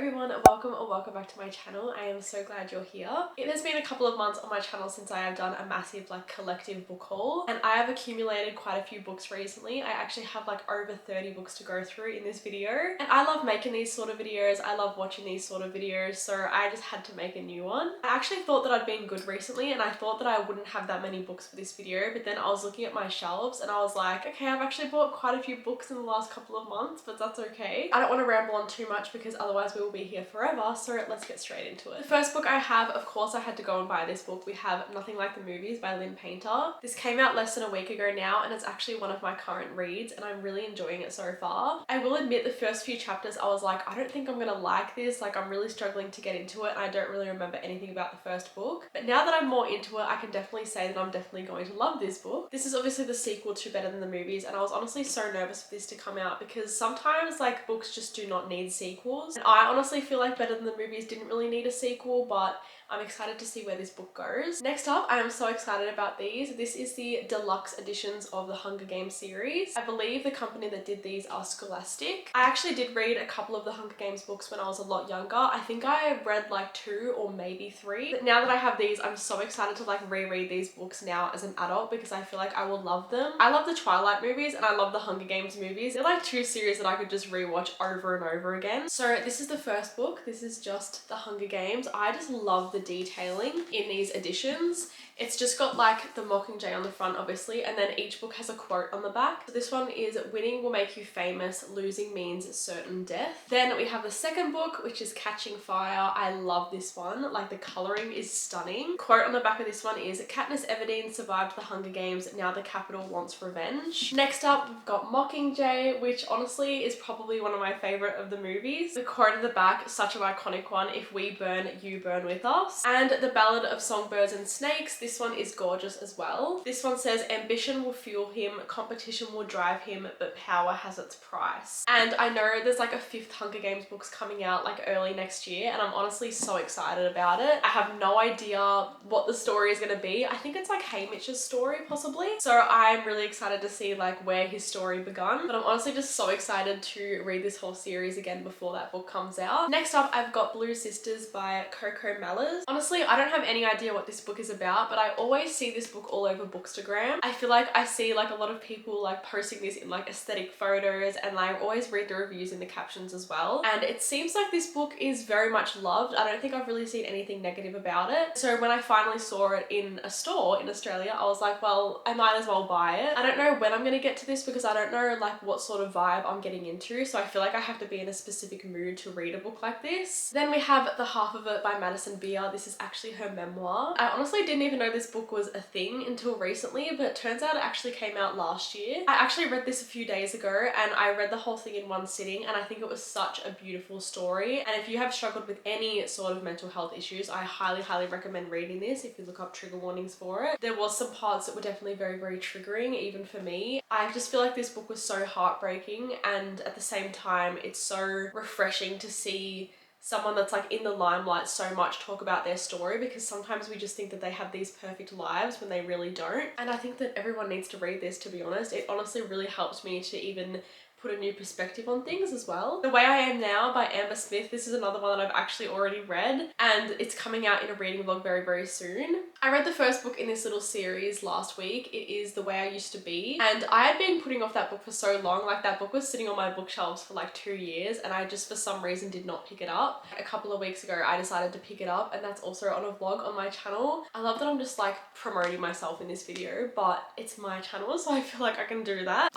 everyone, and welcome back to my channel. I am so glad you're here. It has been a couple of months on my channel since I have done a massive collective book haul, and I have accumulated quite a few books recently. I actually have over 30 books to go through in this video, and I love making these sort of videos. I love watching these sort of videos, so I just had to make a new one. I actually thought that I'd been good recently, and I thought that I wouldn't have that many books for this video, but then I was looking at my shelves and I was like, okay, I've actually bought quite a few books in the last couple of months, but that's okay. I don't want to ramble on too much because otherwise we will be here forever, so let's get straight into it. The first book I have, of course I had to go and buy this book. We have Nothing Like the Movies by Lynn Painter. This came out less than a week ago now, and it's actually one of my current reads, and I'm really enjoying it so far. I will admit the first few chapters I was like, I don't think I'm gonna like this, I'm really struggling to get into it, and I don't really remember anything about the first book. But now that I'm more into it, I can definitely say that I'm definitely going to love this book. This is obviously the sequel to Better Than the Movies, and I was honestly so nervous for this to come out because sometimes books just do not need sequels. And I honestly feel like Better Than the Movies didn't really need a sequel, but I'm excited to see where this book goes. Next up, I am so excited about these. This is the deluxe editions of the Hunger Games series. I believe the company that did these are Scholastic. I actually did read a couple of the Hunger Games books when I was a lot younger. I think I read 2 or maybe 3. But now that I have these, I'm so excited to reread these books now as an adult because I feel like I will love them. I love the Twilight movies and I love the Hunger Games movies. They're 2 series that I could just rewatch over and over again. So this is the first book. This is just the Hunger Games. I just love the detailing in these editions. It's just got the Mockingjay on the front obviously, and then each book has a quote on the back. So this one is winning will make you famous, losing means certain death. Then we have the second book, which is Catching Fire. I love this one. The coloring is stunning. Quote on the back of this one is Katniss Everdeen survived the Hunger Games, now the Capitol wants revenge. Next up we've got Mockingjay, which honestly is probably one of my favorite of the movies. The quote at the back, such an iconic one, if we burn, you burn with us. And the Ballad of Songbirds and Snakes. This one is gorgeous as well. This one says ambition will fuel him, competition will drive him, but power has its price. And I know there's a 5th Hunger Games books coming out early next year, and I'm honestly so excited about it. I have no idea what the story is going to be. I think it's Haymitch's story possibly. So I'm really excited to see where his story begun, but I'm honestly just so excited to read this whole series again before that book comes out. Next up I've got Blue Sisters by Coco Mellors. Honestly, I don't have any idea what this book is about, but I always see this book all over Bookstagram. I feel like I see a lot of people posting this in aesthetic photos, and I always read the reviews in the captions as well. And it seems like this book is very much loved. I don't think I've really seen anything negative about it. So when I finally saw it in a store in Australia, I was like, well, I might as well buy it. I don't know when I'm gonna get to this because I don't know what sort of vibe I'm getting into. So I feel like I have to be in a specific mood to read a book like this. Then we have The Half of It by Madison Beer. This is actually her memoir. I honestly didn't even know this book was a thing until recently, but it turns out it actually came out last year. I actually read this a few days ago, and I read the whole thing in one sitting, and I think it was such a beautiful story. And if you have struggled with any sort of mental health issues, I highly recommend reading this if you look up trigger warnings for it. There was some parts that were definitely very triggering, even for me. I just feel like this book was so heartbreaking, and at the same time it's so refreshing to see someone that's in the limelight so much talk about their story, because sometimes we just think that they have these perfect lives when they really don't. And I think that everyone needs to read this, to be honest. It honestly really helped me to even put a new perspective on things as well. The Way I Am Now by Amber Smith. This is another one that I've actually already read, and it's coming out in a reading vlog very soon. I read the first book in this little series last week. It is The Way I Used to Be, and I had been putting off that book for so long. That book was sitting on my bookshelves for 2 years, and I just for some reason did not pick it up. A couple of weeks ago I decided to pick it up, and that's also on a vlog on my channel. I love that I'm just promoting myself in this video, but it's my channel, so I feel like I can do that.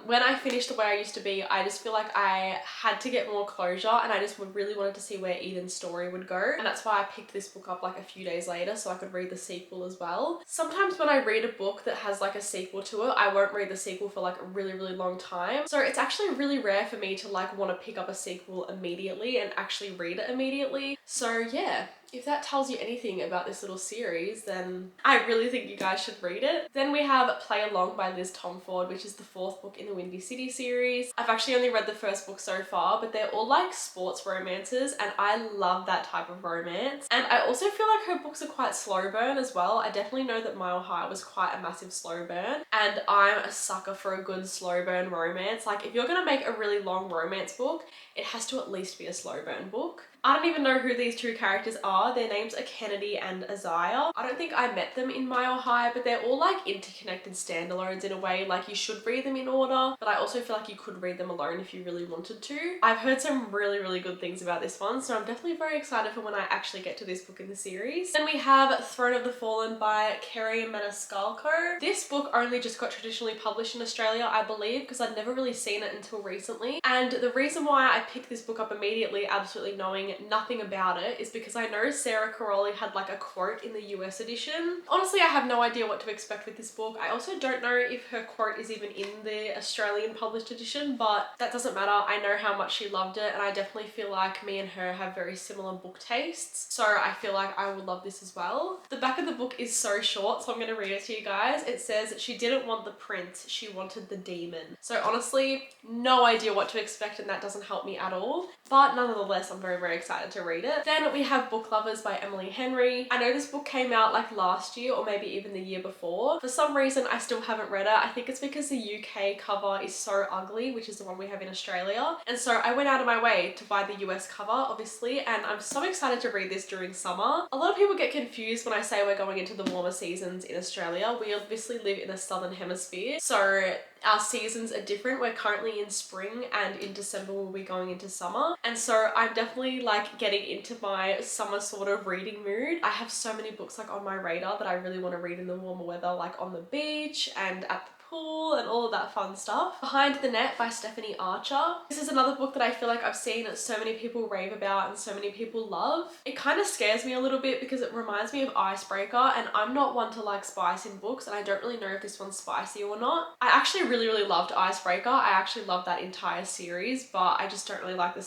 When I finished The Way I Used to Be, I just feel like I had to get more closure, and I just really wanted to see where Eden's story would go, and that's why I picked this book up a few days later so I could read the sequel as well. Sometimes when I read a book that has a sequel to it, I won't read the sequel for a really long time. So it's actually really rare for me to want to pick up a sequel immediately and actually read it immediately. So yeah, if that tells you anything about this little series, then I really think you guys should read it. Then we have Play Along by Liz Tomford, which is the 4th book in the Windy City series. I've actually only read the first book so far, but they're all sports romances, and I love that type of romance. And I also feel like her books are quite slow burn as well. I definitely know that Mile High was quite a massive slow burn, and I'm a sucker for a good slow burn romance. If you're gonna make a really long romance book, it has to at least be a slow burn book. I don't even know who these two characters are. Their names are Kennedy and Isaiah. I don't think I met them in Mile High, but they're all like interconnected standalones in a way. Like you should read them in order, but I also feel like you could read them alone if you really wanted to. I've heard some really good things about this one, so I'm definitely very excited for when I actually get to this book in the series. Then we have Throne of the Fallen by Kerry Maniscalco. This book only just got traditionally published in Australia, I believe, because I'd never really seen it until recently. And the reason why I picked this book up immediately, absolutely knowing nothing about it, is because I know Sarah Caroli had like a quote in the US edition. Honestly, I have no idea what to expect with this book. I also don't know if her quote is even in the Australian published edition, but that doesn't matter. I know how much she loved it, and I definitely feel like me and her have very similar book tastes, so I feel like I would love this as well. The back of the book is so short, so I'm going to read it to you guys. It says, "She didn't want the prince, she wanted the demon." So honestly, no idea what to expect, and that doesn't help me at all, but nonetheless, I'm very excited to read it. Then we have Book Lovers by Emily Henry. I know this book came out like last year or maybe even the year before. For some reason, I still haven't read it. I think it's because the UK cover is so ugly, which is the one we have in Australia. And so I went out of my way to buy the US cover, obviously, and I'm so excited to read this during summer. A lot of people get confused when I say we're going into the warmer seasons in Australia. We obviously live in the southern hemisphere, so our seasons are different. We're currently in spring, and in December we'll be going into summer. And so I'm definitely like getting into my summer sort of reading mood. I have so many books like on my radar that I really want to read in the warmer weather, like on the beach and at the pool and all of that fun stuff. Behind the Net by Stephanie Archer. This is another book that I feel like I've seen so many people rave about and so many people love. It kind of scares me a little bit because it reminds me of Icebreaker, and I'm not one to like spice in books, and I don't really know if this one's spicy or not. I actually really loved Icebreaker. I actually loved that entire series, but I just don't really like the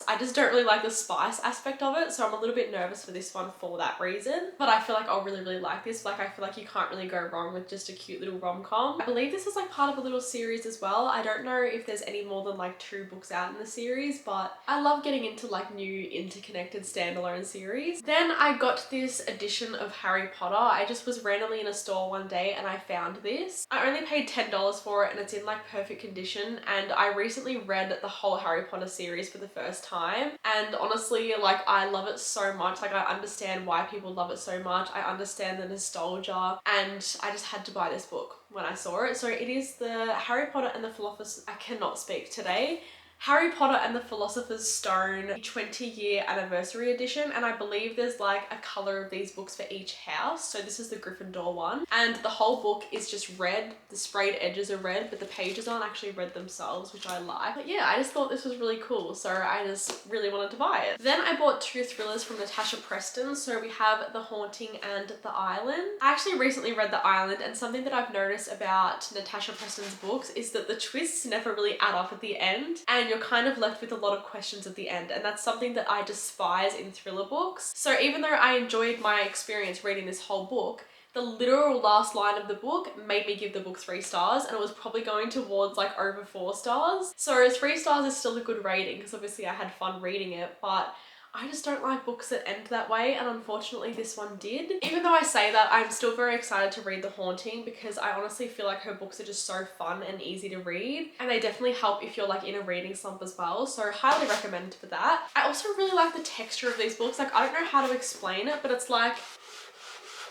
I just don't really like the spice aspect of it, so I'm a little bit nervous for this one for that reason. But I feel like I'll really like this. Like I feel like you can't really go wrong with just a cute little rom-com. I believe this is like part of a little series as well. I don't know if there's any more than like 2 books out in the series, but I love getting into like new interconnected standalone series. Then I got this edition of Harry Potter. I just was randomly in a store one day and I found this. I only paid $10 for it, and it's in like perfect condition, and I recently read the whole Harry Potter series for the first time, and honestly, like I love it so much. Like I understand why people love it so much. I understand the nostalgia, and I just had to buy this book when I saw it. So it is the Harry Potter and the Philosopher's, I cannot speak today, Harry Potter and the Philosopher's Stone 20-year anniversary edition, and I believe there's like a colour of these books for each house. So this is the Gryffindor one, and the whole book is just red. The sprayed edges are red, but the pages aren't actually red themselves, which I like. But yeah, I just thought this was really cool, so I just really wanted to buy it. Then I bought 2 thrillers from Natasha Preston. So we have The Haunting and The Island. I actually recently read The Island, and something that I've noticed about Natasha Preston's books is that the twists never really add up at the end, and you're kind of left with a lot of questions at the end, and that's something that I despise in thriller books. So even though I enjoyed my experience reading this whole book, the literal last line of the book made me give the book 3 stars, and it was probably going towards like over 4 stars. So 3 stars is still a good rating because obviously I had fun reading it, but I just don't like books that end that way, and unfortunately this one did. Even though I say that, I'm still very excited to read The Haunting because I honestly feel like her books are just so fun and easy to read, and they definitely help if you're like in a reading slump as well, so highly recommend for that. I also really like the texture of these books. Like I don't know how to explain it, but it's like,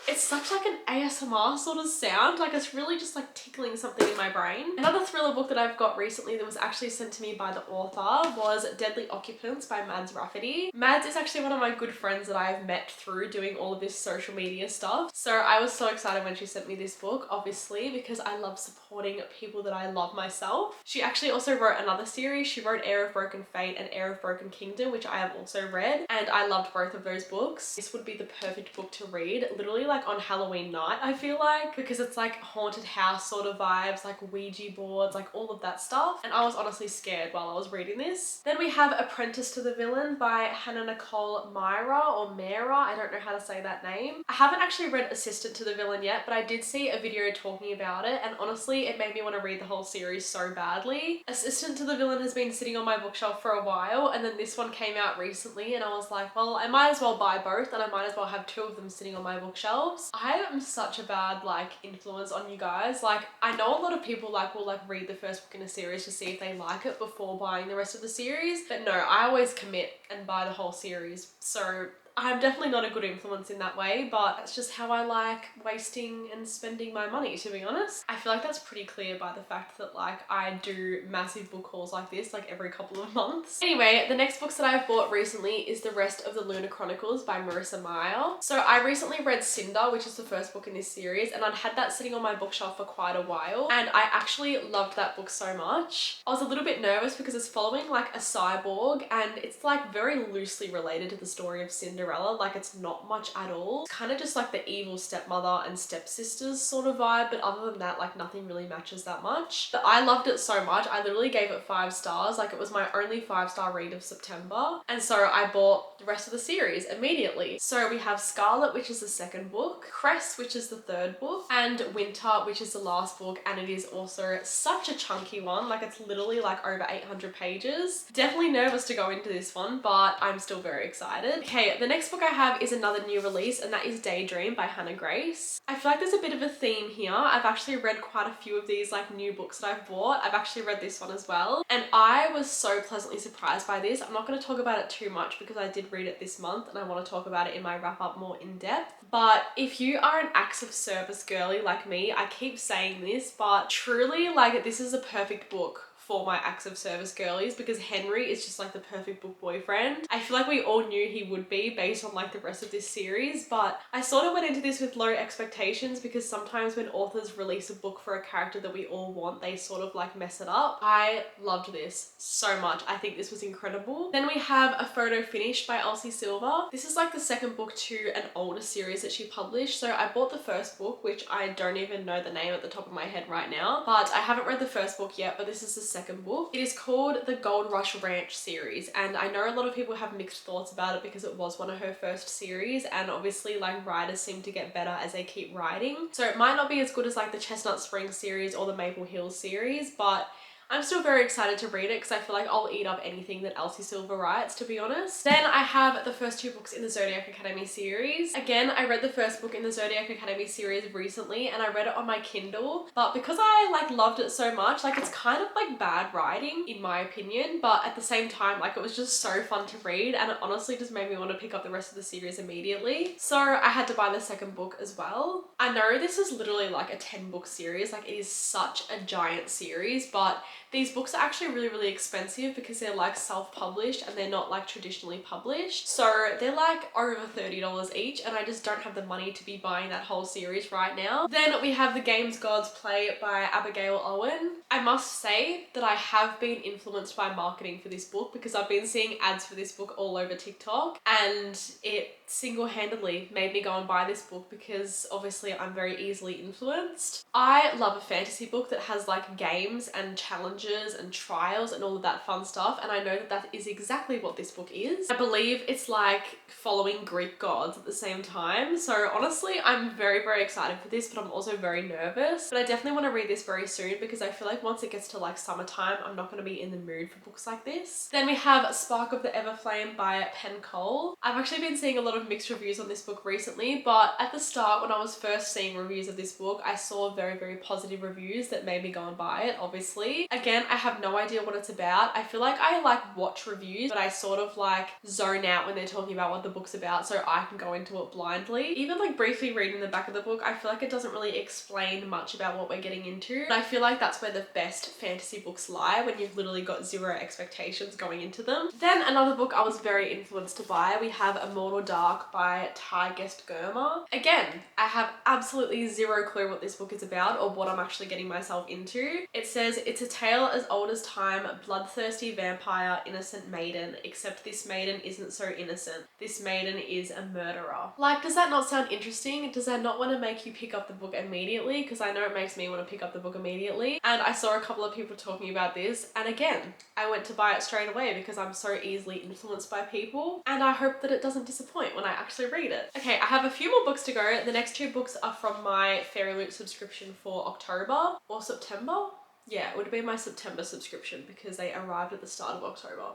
it's such like an ASMR sort of sound. Like it's really just like tickling something in my brain. Another thriller book that I've got recently that was actually sent to me by the author was Deadly Occupants by Mads Rafferty. Mads is actually one of my good friends that I've met through doing all of this social media stuff. So I was so excited when she sent me this book, obviously, because I love supporting people that I love myself. She actually also wrote another series. She wrote Heir of Broken Fate and Heir of Broken Kingdom, which I have also read, and I loved both of those books. This would be the perfect book to read, literally like on Halloween night, I feel like, because it's like haunted house sort of vibes, like Ouija boards, like all of that stuff, and I was honestly scared while I was reading this. Then we have Apprentice to the Villain by Hannah Nicole Myra, or Mara, I don't know how to say that name. I haven't actually read Assistant to the Villain yet, but I did see a video talking about it, and honestly it made me want to read the whole series so badly. Assistant to the Villain has been sitting on my bookshelf for a while, and then this one came out recently, and I was like, well, I might as well buy both, and I might as well have 2 of them sitting on my bookshelf. themselves. I am such a bad like influence on you guys. Like I know a lot of people like will like read the first book in a series to see if they like it before buying the rest of the series, but no, I always commit and buy the whole series. So I'm definitely not a good influence in that way, but that's just how I like wasting and spending my money, to be honest. I feel like that's pretty clear by the fact that like I do massive book hauls like this like every couple of months. Anyway, the next books that I've bought recently is the rest of the Lunar Chronicles by Marissa Meyer. So I recently read Cinder, which is the first book in this series, and I'd had that sitting on my bookshelf for quite a while, and I actually loved that book so much. I was a little bit nervous because it's following like a cyborg, and it's like very loosely related to the story of Cinderella. Like it's not much at all. It's kind of just like the evil stepmother and stepsisters sort of vibe, but other than that, like nothing really matches that much. But I loved it so much. I literally gave it 5 stars. Like it was my only 5-star read of September. And so I bought the rest of the series immediately. So we have Scarlet, which is the second book, Cress, which is the third book, and Winter, which is the last book. And it is also such a chunky one. Like it's literally like over 800 pages. Definitely nervous to go into this one, but I'm still very excited. Okay, the next book I have is another new release, and that is Daydream by Hannah Grace. I feel like there's a bit of a theme here. I've actually read quite a few of these like new books that I've bought. I've actually read this one as well, and I was so pleasantly surprised by this. I'm not going to talk about it too much because I did read it this month and I want to talk about it in my wrap up more in depth. But if you are an acts of service girly like me, I keep saying this, but truly like this is a perfect book for my acts of service girlies, because Henry is just like the perfect book boyfriend. I feel like we all knew he would be based on like the rest of this series, but I sort of went into this with low expectations because sometimes when authors release a book for a character that we all want, they sort of like mess it up. I loved this so much. I think this was incredible. Then we have A Photo Finish by Elsie Silver. This is like the second book to an older series that she published. So I bought the first book, which I don't even know the name at the top of my head right now, but I haven't read the first book yet, but this is the second book. It is called the Gold Rush Ranch series, and I know a lot of people have mixed thoughts about it because it was one of her first series, and obviously like writers seem to get better as they keep writing. So it might not be as good as like the Chestnut Springs series or the Maple Hills series, but I'm still very excited to read it because I feel like I'll eat up anything that Elsie Silver writes, to be honest. Then I have the first 2 books in the Zodiac Academy series. Again, I read the first book in the Zodiac Academy series recently and I read it on my Kindle, but because I like loved it so much, like it's kind of like bad writing in my opinion, but at the same time like it was just so fun to read and it honestly just made me want to pick up the rest of the series immediately. So I had to buy the second book as well. I know this is literally like a 10-book series, like it is such a giant series, but these books are actually really, really expensive because they're like self-published and they're not like traditionally published. So they're like over $30 each and I just don't have the money to be buying that whole series right now. Then we have The Games Gods Play by Abigail Owen. I must say that I have been influenced by marketing for this book because I've been seeing ads for this book all over TikTok and it single-handedly made me go and buy this book because obviously I'm very easily influenced. I love a fantasy book that has like games and challenges and trials and all of that fun stuff, and I know that that is exactly what this book is. I believe it's like following Greek gods at the same time, so honestly I'm very, very excited for this, but I'm also very nervous. But I definitely want to read this very soon because I feel like once it gets to like summertime I'm not going to be in the mood for books like this. Then we have Spark of the Everflame by Penn Cole. I've actually been seeing a lot of mixed reviews on this book recently, but at the start when I was first seeing reviews of this book I saw very, very positive reviews that made me go and buy it, obviously. Again, I have no idea what it's about. I feel like I like watch reviews, but I sort of like zone out when they're talking about what the book's about so I can go into it blindly. Even like briefly reading the back of the book, I feel like it doesn't really explain much about what we're getting into. And I feel like that's where the best fantasy books lie, when you've literally got 0 expectations going into them. Then another book I was very influenced to buy, we have Immortal Dark by Ty Guest Germer. Again, I have absolutely 0 clue what this book is about or what I'm actually getting myself into. It says, it's a tale as old as time, bloodthirsty vampire, innocent maiden, except this maiden isn't so innocent. This maiden is a murderer. Like, does that not sound interesting? Does that not want to make you pick up the book immediately? Because I know it makes me want to pick up the book immediately. And I saw a couple of people talking about this, and again, I went to buy it straight away because I'm so easily influenced by people, and I hope that it doesn't disappoint when I actually read it. Okay, I have a few more books to go. The next 2 books are from my Fairy Loot subscription for October or September. Yeah, it would be my September subscription because they arrived at the start of October.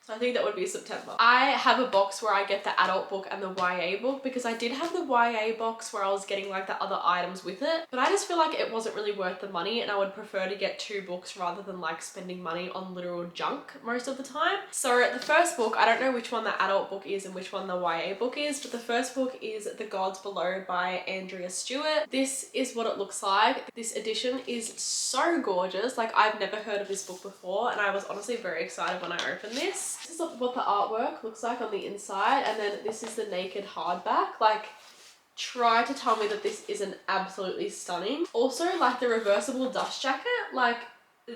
So I think that would be September. I have a box where I get the adult book and the YA book because I did have the YA box where I was getting like the other items with it, but I just feel like it wasn't really worth the money and I would prefer to get 2 books rather than like spending money on literal junk most of the time. So the first book, I don't know which one the adult book is and which one the YA book is, but the first book is The Gods Below by Andrea Stewart. This is what it looks like. This edition is so gorgeous. Like, I've never heard of this book before and I was honestly very excited when I opened this. This is what the artwork looks like on the inside, and then this is the naked hardback. Like, try to tell me that this isn't absolutely stunning. Also, like the reversible dust jacket, like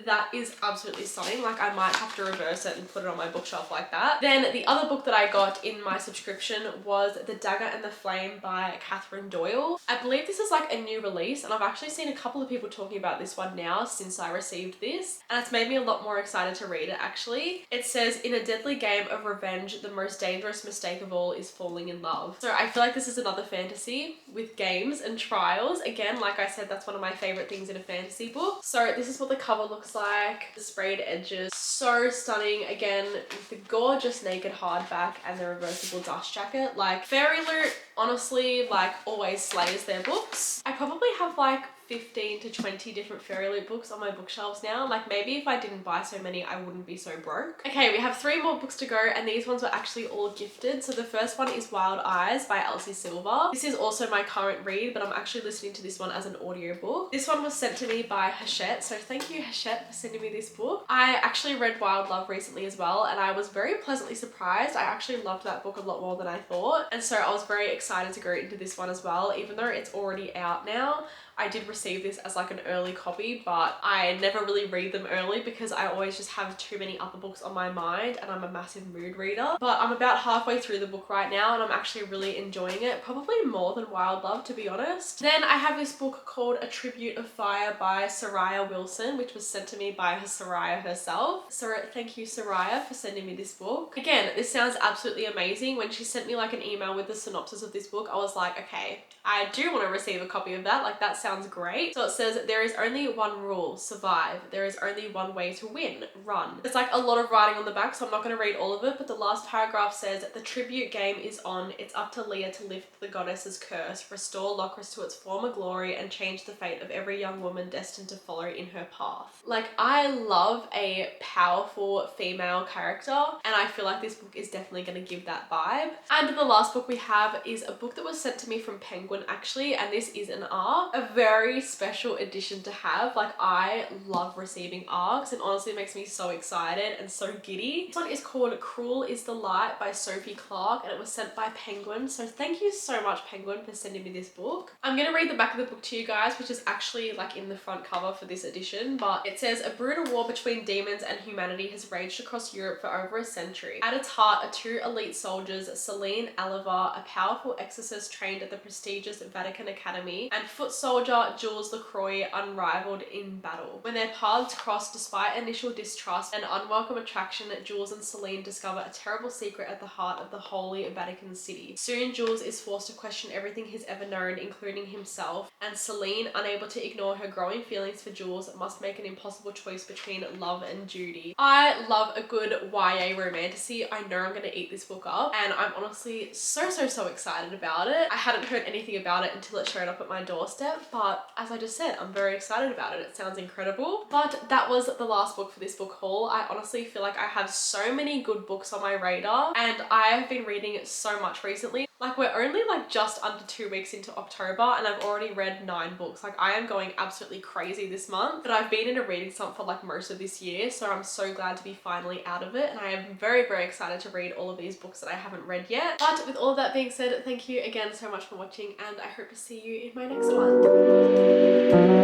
that is absolutely stunning. Like, I might have to reverse it and put it on my bookshelf like that. Then the other book that I got in my subscription was The Dagger and The Flame by Catherine Doyle. I believe this is like a new release, and I've actually seen a couple of people talking about this one now since I received this, and it's made me a lot more excited to read it actually. It says, in a deadly game of revenge, the most dangerous mistake of all is falling in love. So I feel like this is another fantasy with games and trials. Again, like I said, that's one of my favorite things in a fantasy book. So this is what the cover looks like. The sprayed edges, so stunning. Again, with the gorgeous naked hardback and the reversible dust jacket. Like, Fairy Loot honestly like always slays their books. I probably have like 15 to 20 different Fairy Loot books on my bookshelves now. Like, maybe if I didn't buy so many I wouldn't be so broke. Okay, we have 3 more books to go, and these ones were actually all gifted. So the first one is Wild Eyes by Elsie Silver. This is also my current read, but I'm actually listening to this one as an audiobook. This one was sent to me by Hachette, so thank you Hachette for sending me this book. I actually read Wild Love recently as well, and I was very pleasantly surprised. I actually loved that book a lot more than I thought, and so I was very excited to go into this one as well. Even though it's already out now, I did receive this as like an early copy, but I never really read them early because I always just have too many other books on my mind, and I'm a massive mood reader. But I'm about halfway through the book right now and I'm actually really enjoying it, probably more than Wild Love, to be honest. Then I have this book called A Tribute of Fire by Soraya Wilson, which was sent to me by Soraya herself. So thank you Soraya for sending me this book. Again, this sounds absolutely amazing. When she sent me like an email with the synopsis of this book, I was like, okay, I do want to receive a copy of that. Like, that sounds great. So it says, there is only one rule: survive. There is only one way to win: run. There's like a lot of writing on the back, so I'm not going to read all of it, but the last paragraph says, the tribute game is on. It's up to Leah to lift the goddess's curse, restore Locris to its former glory, and change the fate of every young woman destined to follow in her path. Like, I love a powerful female character, and I feel like this book is definitely going to give that vibe. And the last book we have is a book that was sent to me from Penguin actually, and this is an ARC. A very special edition to have. Like, I love receiving ARCs, and honestly it makes me so excited and so giddy. This one is called Cruel is the Light by Sophie Clark, and it was sent by Penguin. So thank you so much Penguin for sending me this book. I'm gonna read the back of the book to you guys, which is actually like in the front cover for this edition, but it says, a brutal war between demons and humanity has raged across Europe for over a century. At its heart are 2 elite soldiers, Celine Alivar, a powerful exorcist trained at the prestigious Vatican Academy, and foot soldier Jules Lacroix, unrivaled in battle. When their paths cross, despite initial distrust and unwelcome attraction, Jules and Celine discover a terrible secret at the heart of the holy Vatican city. Soon Jules is forced to question everything he's ever known, including himself, and Celine, unable to ignore her growing feelings for Jules, must make an impossible choice between love and duty. I love a good YA romantasy. I know I'm going to eat this book up, and I'm honestly so excited about it. I hadn't heard anything about it until it showed up at my doorstep, but as I just said, I'm very excited about it. It sounds incredible. But that was the last book for this book haul. I honestly feel like I have so many good books on my radar, and I have been reading so much recently. Like, we're only like just under 2 weeks into October and I've already read 9 books. Like, I am going absolutely crazy this month, but I've been in a reading slump for like most of this year, so I'm so glad to be finally out of it, and I am very excited to read all of these books that I haven't read yet. But with all of that being said, thank you again so much for watching, and I hope to see you in my next one.